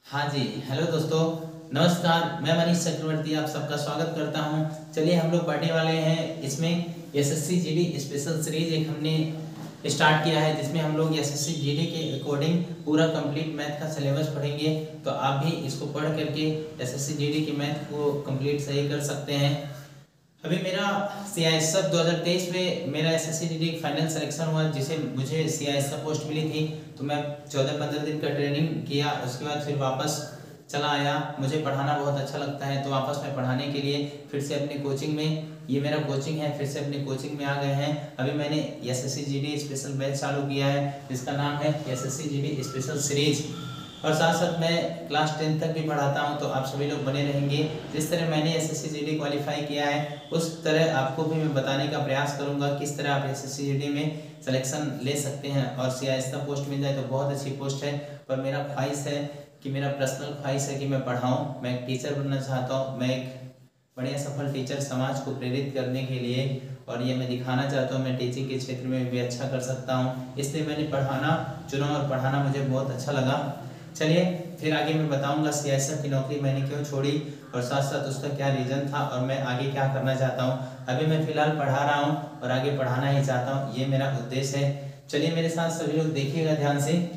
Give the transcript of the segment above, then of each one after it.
हाँ जी, हेलो दोस्तों, नमस्कार। मैं मनीष चक्रवर्ती आप सबका स्वागत करता हूँ। चलिए हम लोग पढ़ने वाले हैं इसमें एसएससी जीडी स्पेशल सीरीज एक हमने स्टार्ट किया है, जिसमें हम लोग एसएससी जीडी के अकॉर्डिंग पूरा कंप्लीट मैथ का सिलेबस पढ़ेंगे। तो आप भी इसको पढ़ करके एसएससी जीडी के मैथ को कंप्लीट सही कर सकते हैं। अभी मेरा CISF 2023 में मेरा एसएससी जीडी फाइनल सिलेक्शन हुआ, जिसे मुझे CISF पोस्ट मिली थी। तो मैं 14-15 दिन का ट्रेनिंग किया, उसके बाद फिर वापस चला आया। मुझे पढ़ाना बहुत अच्छा लगता है, तो वापस में पढ़ाने के लिए फिर से अपनी कोचिंग में, ये मेरा कोचिंग है, फिर से अपनी कोचिंग में आ गए हैं। अभी मैंने एसएससी जीडी स्पेशल बैच चालू किया है, जिसका नाम है एसएससी जीडी स्पेशल सीरीज। और साथ साथ मैं क्लास 10 तक भी पढ़ाता हूं, तो आप सभी लोग बने रहेंगे। जिस तरह मैंने एसएससी जीडी क्वालिफाई किया है, उस तरह आपको भी मैं बताने का प्रयास करूंगा किस तरह आप एसएससी जीडी में सिलेक्शन ले सकते हैं। और CISF पोस्ट मिल जाए तो बहुत अच्छी पोस्ट है, पर मेरा ख्वाहिश है कि मेरा पर्सनल ख्वाहिश है कि मैं पढ़ाऊँ, मैं एक टीचर बनना चाहता हूँ। मैं एक बढ़िया सफल टीचर समाज को प्रेरित करने के लिए, और ये मैं दिखाना चाहता हूँ मैं टीचिंग के क्षेत्र में भी अच्छा कर सकता हूँ। इसलिए मैंने पढ़ाना चुना और पढ़ाना मुझे बहुत अच्छा लगा। चलिए फिर आगे मैं बताऊंगा CISF की नौकरी मैंने क्यों छोड़ी, और साथ साथ उसका क्या रीज़न था, और मैं आगे क्या करना चाहता हूँ। अभी मैं फिलहाल पढ़ा रहा हूँ और आगे पढ़ाना ही चाहता हूँ, ये मेरा उद्देश्य है। चलिए मेरे साथ सभी लोग देखिएगा ध्यान से।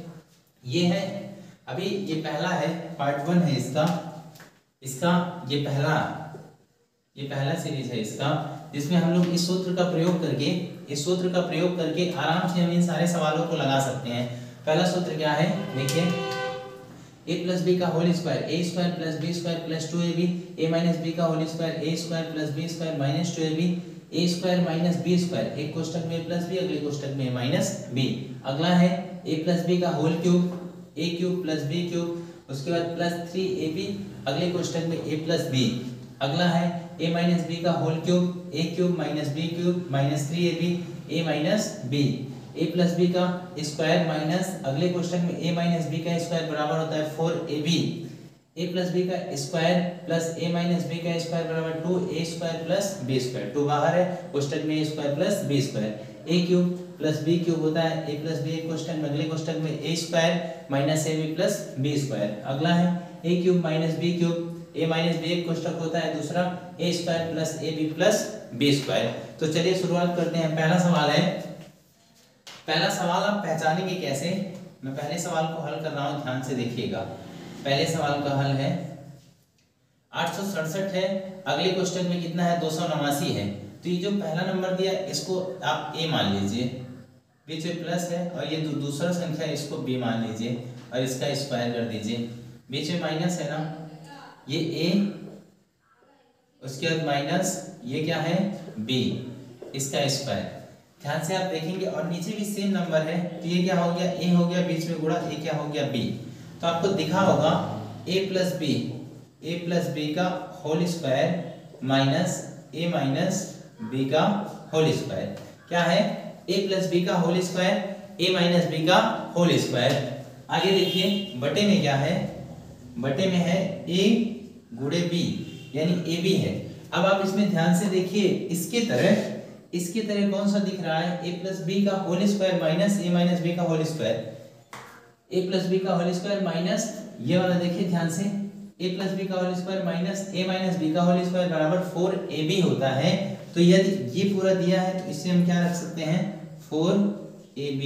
ये है, अभी ये पहला है, पार्ट 1 है इसका ये पहला सीरीज है इसका, जिसमें हम लोग इस सूत्र का प्रयोग करके आराम से हम इन सारे सवालों को लगा सकते हैं। पहला सूत्र क्या है, देखिए, a प्लस बी का whole square a square plus B square plus 2ab a minus B का whole square a square plus B square minus 2ab a square minus B square, एक कोष्टक में a प्लस बी, अगले कोष्टक में a minus B. अगला है a plus B का whole cube a cube plus b cube, उसके बाद प्लस 3ab, अगले कोष्टक में a प्लस बी। अगला है a माइनस बी का whole cube a cube minus b cube minus 3ab a minus b। a plus B का स्क्वायर माइनस अगले कोष्टक में a माइनस बी का स्क्वायर बराबर होता है 4ab। a प्लस बी का square plus a minus B का स्क्वायर बराबर 2a square plus b square, 2 बाहर है, कोष्टक में a square plus b square. a cube plus b cube होता है a प्लस बी, एक कोष्टक में, अगले कोष्टक में a square minus ab plus b square. अगला है a cube minus b cube, a minus b एक कोष्टक होता है, दूसरा a square plus ab plus b square. तो चलिए शुरुआत करते हैं। पहला सवाल आप पहचानेंगे कैसे। मैं पहले सवाल को हल कर रहा हूं, ध्यान से देखिएगा। पहले सवाल का हल है 867 है, अगले क्वेश्चन में कितना है, 289 है। तो ये जो पहला नंबर दिया इसको आप a मान लीजिए, बीच में प्लस है, और ये दूसरा संख्या है इसको b मान लीजिए और इसका स्क्वायर कर दीजिए। बीच में माइनस है ना, ये a, उसके बाद माइनस, ये क्या है b, इसका स्क्वायर। ध्यान से आप देखेंगे, और नीचे भी सेम नंबर है, तो ये क्या हो गया, a हो गया, बीच में गुणा, ये क्या हो गया b। तो आपको दिखा होगा a प्लस बी का whole square minus a minus b का होल स्क्वायर। क्या है, a प्लस बी का whole square a minus b का होल स्क्वायर। आगे देखिए, बटे में क्या है, बटे में है a गुणे b, यानी ab है। अब आप इसमें ध्यान से देखिए, इसके तरह कौन सा दिख रहा है, a प्लस बी का whole square minus a minus B का whole square. a plus B का होल स्क्वायर माइनस, ये वाला देखिए ध्यान से, a प्लस बी का whole square minus a minus B का होल स्क्वायर बराबर 4ab होता है। तो यदि ये पूरा दिया है तो इससे हम क्या रख सकते हैं, 4ab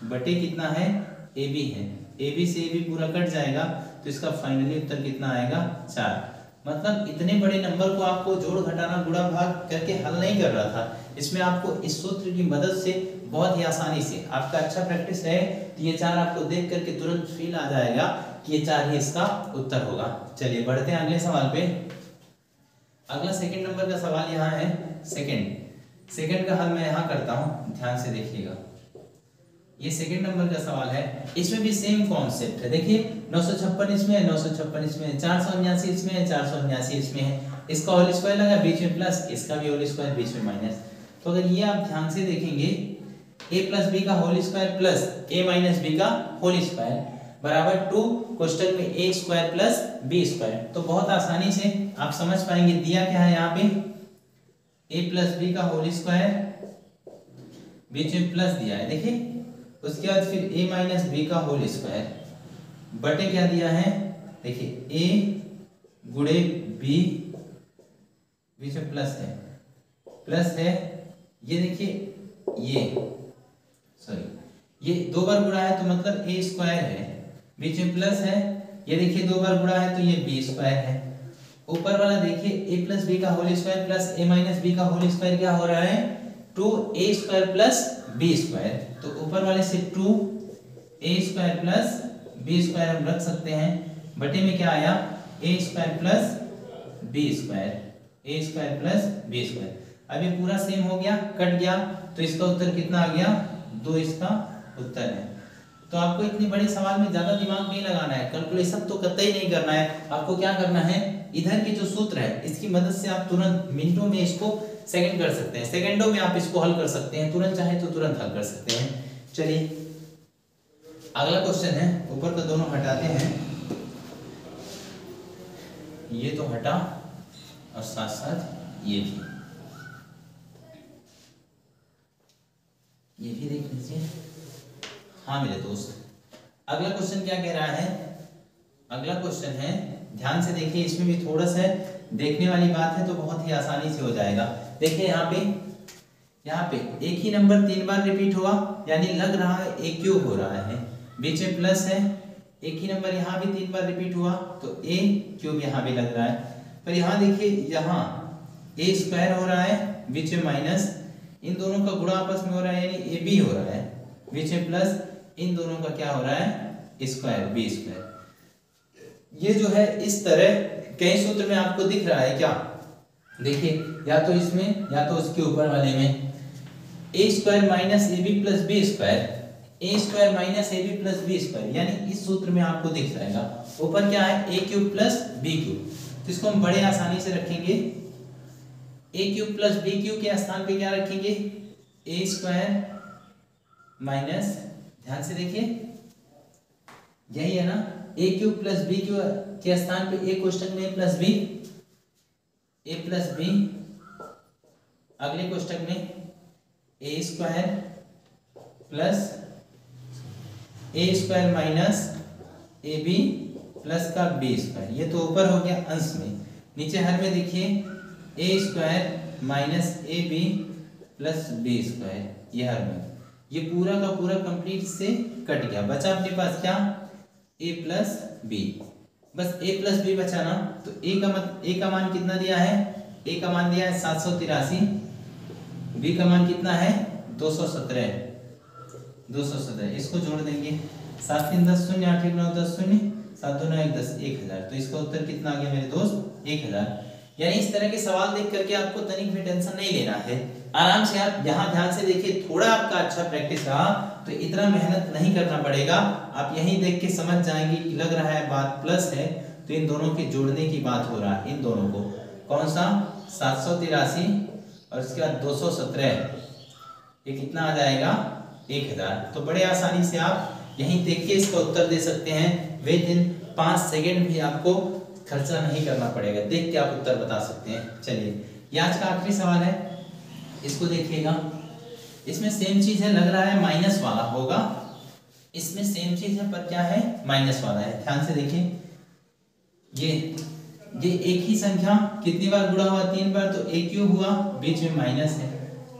बटे कितना है, ab है, ab से ab पूरा कट जाएगा, तो इसका फाइनली उत्तर कितना आएगा, 4। मतलब इतने बड़े नंबर को आपको जोड़ घटाना गुणा भाग करके हल नहीं कर रहा था, इसमें आपको इस सूत्र की मदद से बहुत ही आसानी से, आपका अच्छा प्रैक्टिस है, तो ये 4 आपको देख करके तुरंत फील आ जाएगा कि ये 4 ही इसका उत्तर होगा। चलिए बढ़ते हैं अगले सवाल पे। अगला सेकंड नंबर का सवाल यहाँ है, सेकंड का हल मैं यहाँ करता हूँ, ध्यान से देखिएगा। ये सेकंड नंबर का सवाल है, इसमें भी सेम कॉन्सेप्ट है। देखिए 956 इसमें है, 956 इसमें है, 479 इसमें है, 479 इसमें है, इसका होल स्क्वायर लगा, बीच में प्लस, इसका भी होल स्क्वायर, बीच में माइनस। तो अगर ये आप ध्यान से देखेंगे, a प्लस बी का whole square plus a minus B का होल स्क्वायर बराबर 2 कोष्टक में a square plus b square. तो बहुत आसानी से आप समझ पाएंगे, दिया क्या है यहाँ पे, a प्लस बी का होल स्क्वायर, बीच में प्लस दिया है, देखिए, उसके बाद फिर a माइनस बी का होल स्क्वायर बटे क्या दिया है, देखिए ए गुणे बी बीच में प्लस है ये देखिए ये सॉरी ये 2 बार गुणा है तो मतलब ए स्क्वायर है, बीच में प्लस है, ये देखिए 2 बार गुणा है तो ये बी स्क्वायर है। ऊपर वाला देखिए ए प्लस बी का होल स्क्वायर प्लस ए माइनस बी का होल स्क्वायर क्या हो रहा है 2a square plus B square. तो ऊपर वाले से 2a square plus B square हम रख सकते हैं, बटे में क्या आया a square plus B square, a square plus B square. अब ये पूरा सेम हो गया, कट गया, तो इसका उत्तर कितना आ गया 2 इसका उत्तर है। तो आपको इतनी बड़ी सवाल में ज्यादा दिमाग नहीं लगाना है, कैलकुलेशन तो कतई नहीं करना है। आपको क्या करना है, इधर के जो सूत्र है इसकी मदद से आप तुरंत मिनटों में इसको सेकंड कर सकते हैं, सेकंडों में आप इसको हल कर सकते हैं, तुरंत चाहे तो तुरंत हल कर सकते हैं। चलिए अगला क्वेश्चन है, ऊपर का दोनों हटाते हैं, ये तो हटा और साथ साथ ये भी देख लीजिए। हाँ मेरे दोस्त, अगला क्वेश्चन क्या कह रहा है, अगला क्वेश्चन है, ध्यान से देखिए, इसमें भी थोड़ा सा देखने वाली बात है तो बहुत ही आसानी से हो जाएगा। देखिए यहाँ पे एक ही नंबर 3 बार रिपीट हुआ, यानी लग रहा है ए क्यूब हो रहा है, बीच में प्लस है, एक ही नंबर यहाँ भी 3 बार रिपीट हुआ तो ए क्यूब यहाँ भी लग रहा है। पर यहाँ देखिए, यहाँ ए स्क्वायर हो रहा है, बीच में माइनस, इन दोनों का गुणा आपस में हो रहा है, यानी ए बी हो रहा है, बीच में प्लस, इन दोनों का क्या हो रहा है स्क्वायर, बी स्क्वायर। ये जो है इस तरह कई सूत्र में आपको दिख रहा है क्या, देखिए या तो इसमें या तो उसके ऊपर वाले में, A square minus A B plus B square, A square minus A B plus B square, यानी इस सूत्र में आपको दिख जाएगा। ऊपर क्या है ए क्यूब प्लस बी क्यूब, तो इसको हम बड़े आसानी से रखेंगे, ए क्यूब प्लस बी क्यूब के स्थान पे क्या रखेंगे ए स्क्वायर माइनस, ध्यान से देखिए यही है ना, ए क्यूब प्लस बी क्यूब के स्थान पे ए कोष्टक में ए प्लस बी, अगले कोष्टक में A square plus A square minus A B plus का बी स्क्वायर, ये तो ऊपर हो गया अंश में। नीचे हर में देखिए A square minus A B plus B square, ये हर में, ये पूरा का पूरा कंप्लीट से कट गया, बचा अपने पास क्या a प्लस बी, बस a प्लस बी बचा ना। तो a का मान कितना दिया है, a का मान दिया है 783, b का मान कितना है 217, इसको जोड़ देंगे, 7 3 10 0 8 1 9 10 0 7 2 9 1 10 1000, तो इसका उत्तर कितना आ गया मेरे दोस्त 1000। यानी इस तरह के सवाल देख करके आपको तनिक भी टेंशन नहीं लेना है, आराम से आप यहाँ ध्यान से देखिए, थोड़ा आपका अच्छा प्रैक्टिस रहा तो इतना मेहनत नहीं करना पड़ेगा, आप यहीं देख के समझ जाएंगे कि लग रहा है बात प्लस है तो इन दोनों के जोड़ने की बात हो रहा है, इन दोनों को, कौन सा 783 और इसके बाद 217, ये कितना आ जाएगा 1000। तो बड़े आसानी से आप यहीं देख के इसका उत्तर दे सकते हैं, विद इन 5 सेकेंड भी आपको खर्चा नहीं करना पड़ेगा, देख के आप उत्तर बता सकते हैं। चलिए ये आज का आखिरी सवाल है, इसको देखिएगा, इसमें सेम चीज है, लग रहा है माइनस वाला होगा, इसमें सेम चीज है पर क्या है माइनस वाला है। ध्यान से देखिए, ये एक ही संख्या कितनी बार गुणा हुआ 3 बार, तो ए क्यूब हुआ, बीच में माइनस है,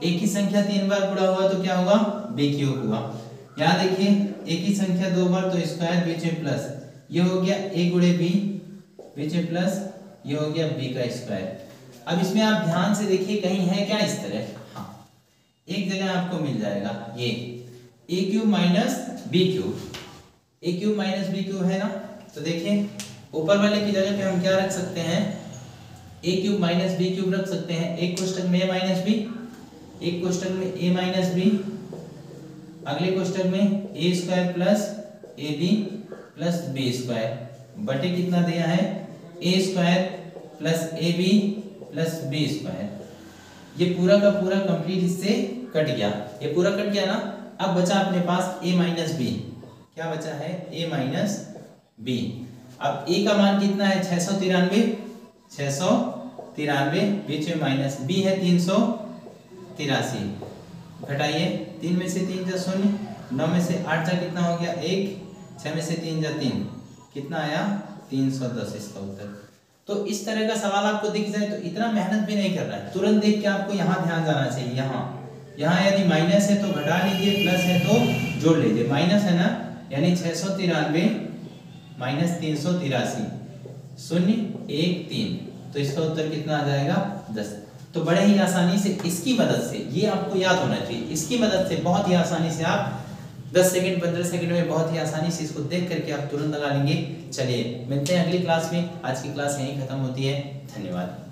एक ही संख्या 3 बार गुणा हुआ तो क्या होगा बी क्यूब हुआ। यहाँ देखिए एक ही संख्या 2 बार तो स्क्वायर, बीच में प्लस, ये हो गया ए गुणे बी, बीच में प्लस, ये हो गया बी का स्क्वायर। अब इसमें आप ध्यान से देखिए, कहीं है क्या इस तरह, हाँ एक जगह आपको मिल जाएगा, ये ए क्यूब माइनस बी क्यूब, ए क्यूब माइनस बी क्यूब है ना। तो देखिए ऊपर वाले की जगह पे हम क्या रख सकते हैं, ए क्यूब माइनस बी क्यूब रख सकते हैं, एक कोष्टक में ए माइनस बी, एक कोष्टक में ए माइनस बी, अगले कोष्टक में A square plus A B plus B square, बटे कितना दिया है A square plus A B plus B square. ये पूरा का पूरा कंप्लीट इससे कट गया, ये पूरा कट गया ना। अब बचा अपने पास a माइनस बी, क्या बचा है a माइनस बी। अब a का मान कितना है 693, बीच में माइनस, b है 383, घटाइए 3 में से 3 जा 0, 9 में से 8 जा कितना हो गया 1, 6 में से 3 जा 3, कितना आया 310 इसका उत्तर। तो इस तरह का सवाल आपको दिख जाए तो इतना मेहनत भी नहीं करना है, तुरंत देख के आपको यहाँ ध्यान जाना चाहिए। यहाँ यदि माइनस है तो घटा लीजिए, प्लस है तो जोड़ लीजिए। माइनस है ना, यानी 693 माइनस 383 013, तो इसका उत्तर कितना आ जाएगा 10। तो बड़े ही आसानी से इसकी मदद से, ये आपको याद होना चाहिए, इसकी मदद से बहुत ही आसानी से आप 10 सेकंड 15 सेकंड में बहुत ही आसानी से इसको देख करके आप तुरंत लगा लेंगे। चलिए मिलते हैं अगली क्लास में, आज की क्लास यहीं खत्म होती है। धन्यवाद।